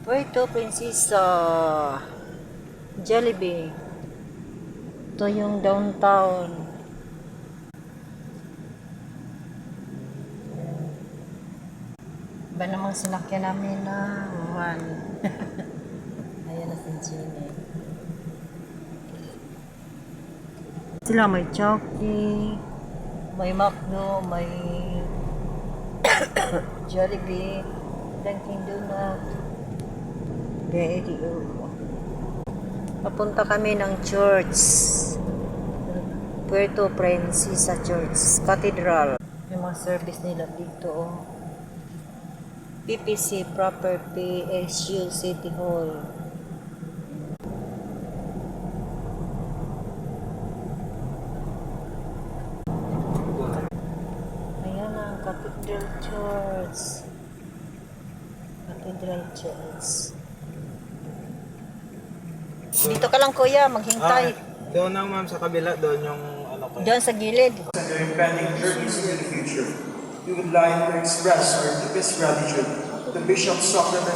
Puerto Princesa, Jollibee. Ito yung downtown. Ba namang sinakyan namin na van. Ayan na si Jenny. Sila may Chowky, may McDo, may Jollibee, Dunkin' Donut. Very good. Papunta kami ng church. Puerto Princesa Church Cathedral. Yung mga service nila dito. Oh. PPC Proper PSU City Hall. Ayan ang Cathedral Church. Cathedral Church. Dito ka lang kuya, maghintay. Doon na ma'am sa kabila, doon yung ano ko. Diyan sa gilid. Your impending journeys to the future. We would like to express our deepest gratitude to Bishop Socrates